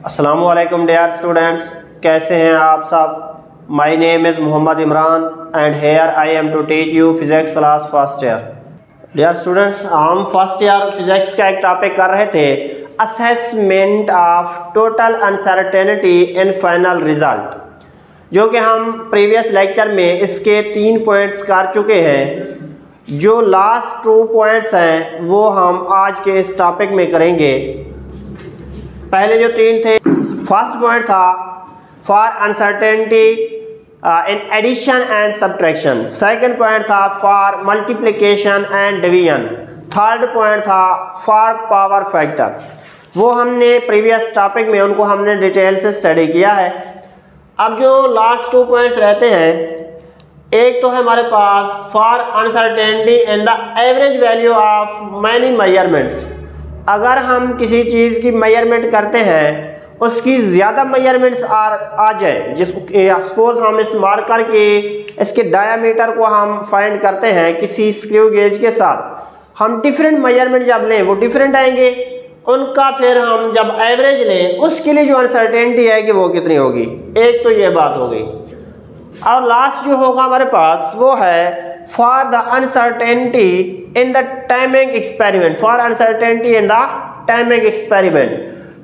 अस्सलामु अलैकुम dear students, कैसे हैं आप सब। My name is Mohammad Imran and here I am to teach you physics class first year. Dear students, हम फर्स्ट ईयर फिज़िक्स का एक टॉपिक कर रहे थे, assessment of total uncertainty in final result, जो कि हम प्रीवियस लेक्चर में इसके 3 पॉइंट्स कर चुके हैं। जो लास्ट 2 पॉइंट्स हैं वो हम आज के इस टॉपिक में करेंगे। पहले जो 3 थे, फर्स्ट पॉइंट था for uncertainty in addition and subtraction, second point था for multiplication and division, third point था फॉर पावर फैक्टर। वो हमने प्रीवियस टॉपिक में उनको हमने डिटेल से स्टडी किया है। अब जो लास्ट 2 पॉइंट्स रहते हैं, एक तो है हमारे पास for uncertainty in the average value of many measurements. अगर हम किसी चीज़ की मेजरमेंट करते हैं, उसकी ज़्यादा मेजरमेंट्स आ जाए, जिस सपोज हम इस मार्कर के इसके डायामीटर को हम फाइंड करते हैं किसी स्क्रू गेज के साथ, हम डिफरेंट मेजरमेंट जब लें वो डिफरेंट आएंगे, उनका फिर हम जब एवरेज लें उसके लिए जो अनसर्टेनिटी है कि वो कितनी होगी। एक तो ये बात हो गई। और लास्ट जो होगा हमारे पास वो है for the uncertainty in the timing experiment. For uncertainty in the timing experiment.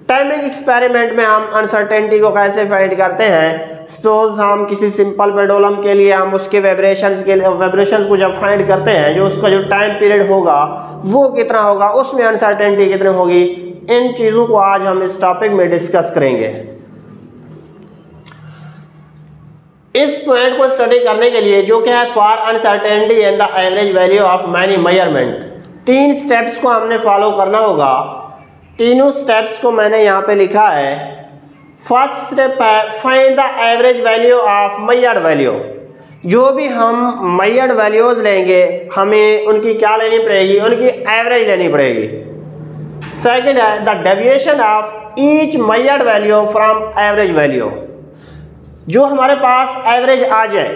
Timing experiment में हम अनसर्टेनिटी को कैसे फाइंड करते हैं। सपोज हम किसी सिंपल पेंडुलम के लिए हम उसके वाइब्रेशंस को जब फाइंड करते हैं, जो उसका जो टाइम पीरियड होगा वो कितना होगा, उसमें अनसर्टेनिटी कितनी होगी। इन चीज़ों को आज हम इस टॉपिक में डिस्कस करेंगे। इस पॉइंट को स्टडी करने के लिए, जो कि है for uncertainty in the average value of many measurement, 3 steps को हमने फॉलो करना होगा। तीनों स्टेप्स को मैंने यहाँ पे लिखा है। फर्स्ट स्टेप है find the average value of measured value. जो भी हम मेजर्ड वैल्यूज लेंगे हमें उनकी क्या लेनी पड़ेगी, उनकी एवरेज लेनी पड़ेगी। सेकंड है the deviation of each measured value from average value. जो हमारे पास एवरेज आ जाए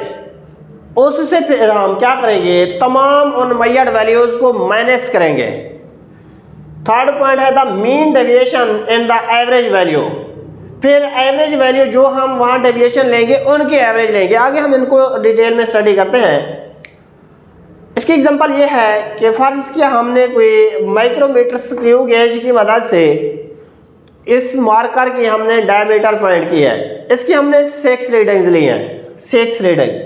उससे फिर हम क्या करेंगे, तमाम उन मेजर्ड वैल्यूज को माइनस करेंगे। थर्ड पॉइंट है the mean deviation in the average value. फिर एवरेज वैल्यू जो हम वहाँ डेविएशन लेंगे उनकी एवरेज लेंगे। आगे हम इनको डिटेल में स्टडी करते हैं। इसकी एग्जांपल ये है कि फर्ज किया हमने कोई माइक्रोमीटर स्क्रू गेज की मदद से इस मार्कर की हमने डायमीटर फाइंड किया है। इसकी हमने 6 रीडिंग्स ली हैं। 6 रीडिंग्स।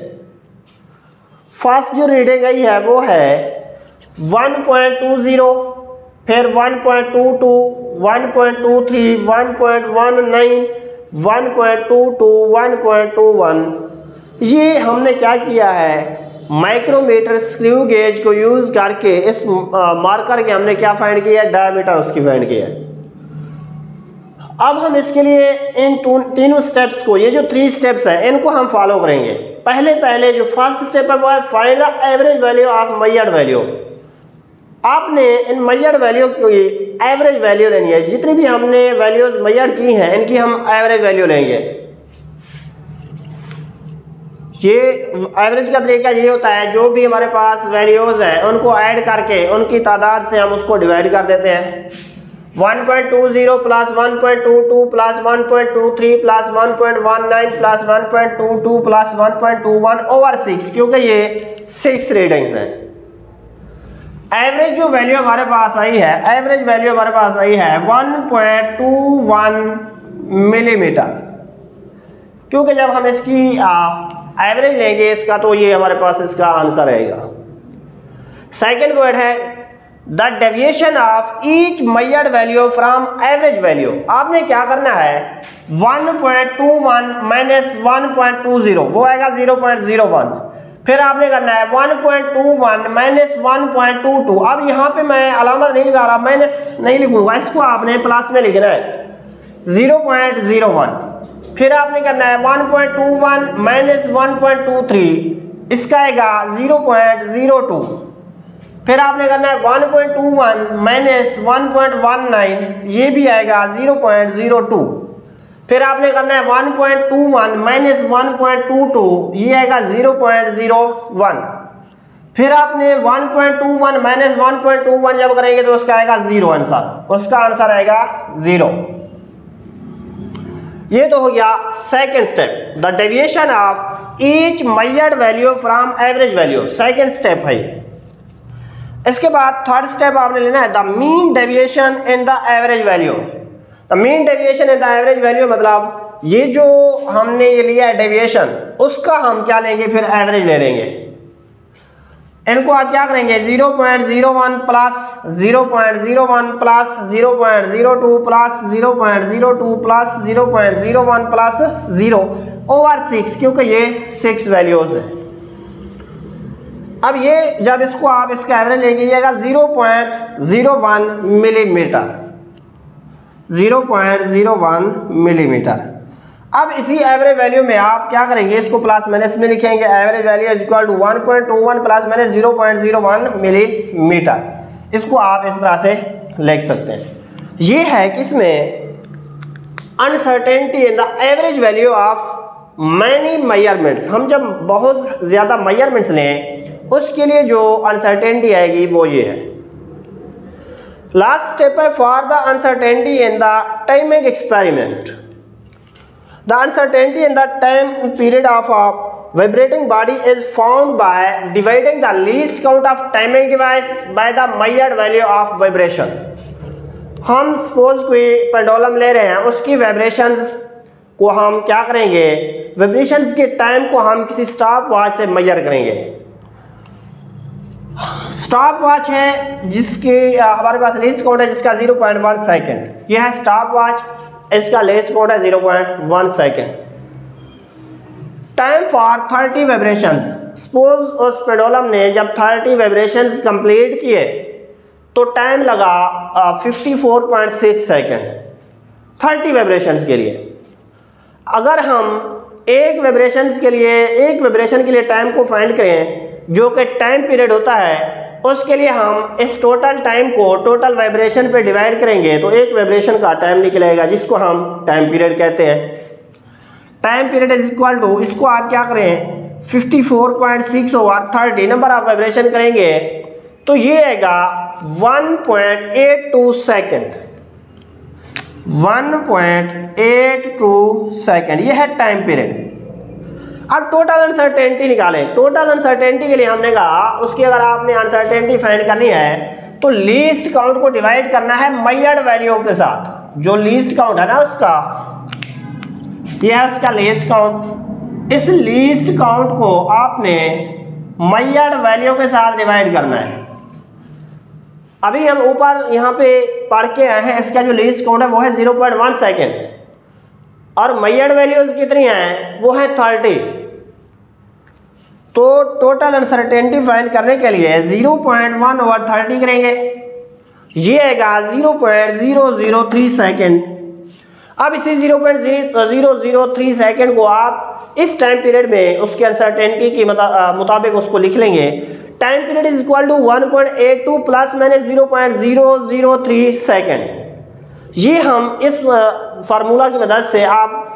फर्स्ट जो रीडिंग आई है वो है 1.20, फिर 1.22, 1.23, 1.19, 1.22, 1.21। ये हमने क्या किया है, माइक्रोमीटर स्क्रू गेज को यूज करके इस मार्कर के हमने क्या फाइंड किया है, डायमीटर उसकी फाइंड किया है। अब हम इसके लिए इन तीनों स्टेप्स को, ये जो 3 स्टेप्स हैं, इनको हम फॉलो करेंगे। पहले जो फर्स्ट स्टेप है वो है find the average value of measured value. आपने इन मेजर्ड वैल्यू की एवरेज वैल्यू लेनी है। जितनी भी हमने वैल्यूज मेजर्ड की हैं इनकी हम एवरेज वैल्यू लेंगे। ये एवरेज का तरीका ये होता है, जो भी हमारे पास वैल्यूज हैं उनको ऐड करके उनकी तादाद से हम उसको डिवाइड कर देते हैं। 1.20 plus 1.22 plus 1.23 plus 1.19 plus 1.22 plus 1.21 over 6, क्योंकि ये 6 रीडिंग्स हैं। एवरेज जो वैल्यू हमारे पास आई है, एवरेज वैल्यू हमारे पास आई है 1.21 मिलीमीटर, क्योंकि जब हम इसकी एवरेज लेंगे इसका, तो ये हमारे पास इसका आंसर आएगा। सेकंड वर्ड है the deviation of each measured value from average value. आपने क्या करना है, 1.21 माइनस 1.20 वो आएगा 0.01। फिर आपने करना है 1.21 माइनस 1.22। अब यहाँ पे मैं अलामत नहीं लगा रहा, माइनस नहीं लिखूंगा, इसको आपने प्लस में लिखना है 0.01। फिर आपने करना है 1.21 माइनस 1.23, इसका आएगा 0.02। फिर आपने करना है 1.21 माइनस 1.19, ये भी आएगा 0.02। फिर आपने करना है 1.21 माइनस 1.22, ये आएगा 0.01। फिर आपने 1.21 माइनस 1.21 जब करेंगे तो उसका आएगा 0 आंसर, उसका आंसर आएगा 0। ये तो हो गया second step, the deviation of each measured value from average value, second step है ये। इसके बाद थर्ड स्टेप आपने लेना है the mean deviation in the average value. The mean deviation in the average value मतलब ये जो हमने ये लिया है डेविएशन, उसका हम क्या लेंगे, फिर एवरेज ले लेंगे। इनको आप क्या करेंगे, 0.01 plus 0.01 plus 0.02 plus 0.02 plus 0.01 plus 0 over 6, क्योंकि ये 6 वैल्यूज है। अब ये जब इसको आप इसका एवरेज ले लीजिएगा 0.01 मिलीमीटर, 0.01 मिलीमीटर। अब इसी एवरेज वैल्यू में आप क्या करेंगे, इसको प्लस माइनस में लिखेंगे, average value is equal to 1.21 plus minus 0.01 millimetre. इसको आप इस तरह से लिख सकते हैं। ये है कि इसमें uncertainty in the average value of many measurements. हम जब बहुत ज़्यादा मेजरमेंट्स लें उसके लिए जो अनसर्टेनिटी आएगी वो ये है। लास्ट स्टेप है for the uncertainty in the timing experiment. The uncertainty in the time period of a vibrating body is found by dividing the least count of timing device by the measured value of vibration। हम suppose कोई pendulum ले रहे हैं, उसकी vibrations को हम क्या करेंगे, वाइब्रेशंस के टाइम को हम किसी स्टॉप वॉच से मेजर करेंगे। स्टॉप वॉच है जिसके हमारे पास लीस्ट काउंट है जिसका 0.1 सेकेंड, यह है स्टॉप वॉच, इसका लीस्ट काउंट है 0.1 second. Time for 30 vibrations, suppose उस पेंडुलम ने जब 30 वाइब्रेशंस कंप्लीट किए तो टाइम लगा 54.6 सेकेंड 30 वाइब्रेशंस के लिए। अगर हम एक वाइब्रेशन के लिए टाइम को फाइंड करें जो कि टाइम पीरियड होता है, उसके लिए हम इस टोटल टाइम को टोटल वाइब्रेशन पे डिवाइड करेंगे तो एक वाइब्रेशन का टाइम निकलेगा जिसको हम टाइम पीरियड कहते हैं। Time period is equal to, इसको आप क्या करें 54.6 ओवर 30 नंबर ऑफ वाइब्रेशन करेंगे तो ये आएगा 1.82 सेकेंड, 1.82 सेकेंड, ये है टाइम पीरियड। अब टोटल अनसर्टेनिटी निकालें। टोटल अनसर्टेनिटी के लिए हमने कहा उसकी अगर आपने अनसर्टेनिटी फाइंड करनी है तो लीस्ट काउंट को डिवाइड करना है मेजर्ड वैल्यू के साथ। जो लीस्ट काउंट है ना उसका, यह है उसका लीस्ट काउंट। इस लीस्ट काउंट को आपने मेजर्ड वैल्यू के साथ डिवाइड करना है। अभी हम ऊपर यहाँ पे पढ़ के आए हैं, इसका जो लीस्ट काउंट है वो है 0.1 सेकेंड और मेजर्ड वैल्यूज कितनी हैं वो है 30। तो टोटल अनसर्टेनिटी फाइंड करने के लिए 0.1 ओवर 30 करेंगे, ये आएगा 0.003 सेकेंड। अब इसी 0.003 सेकेंड को आप इस टाइम पीरियड में उसके अनसर्टेनिटी के मुताबिक उसको लिख लेंगे। Time period is equal to 1.82 plus minus 0.003 second. ये हम इस फार्मूला की मदद से आप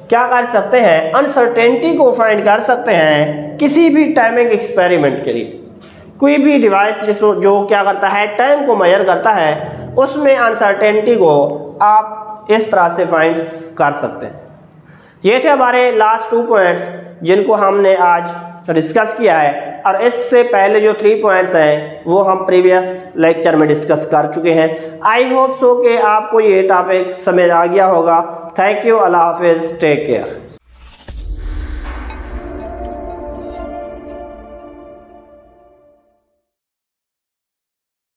क्या कर सकते हैं, अनसर्टेनिटी को फाइंड कर सकते हैं किसी भी टाइमिंग एक्सपेरिमेंट के लिए। कोई भी डिवाइस जो क्या करता है टाइम को मेजर करता है, उसमें अनसर्टेनिटी को आप इस तरह से फाइंड कर सकते हैं। ये थे हमारे लास्ट 2 पॉइंट्स जिनको हमने आज डिस्कस किया है, और इससे पहले जो 3 पॉइंट्स हैं वो हम प्रीवियस लेक्चर में डिस्कस कर चुके हैं। आई होप सो कि आपको ये टॉपिक समझ आ गया होगा। थैंक यू, अल्लाह हाफिज़, टेक केयर।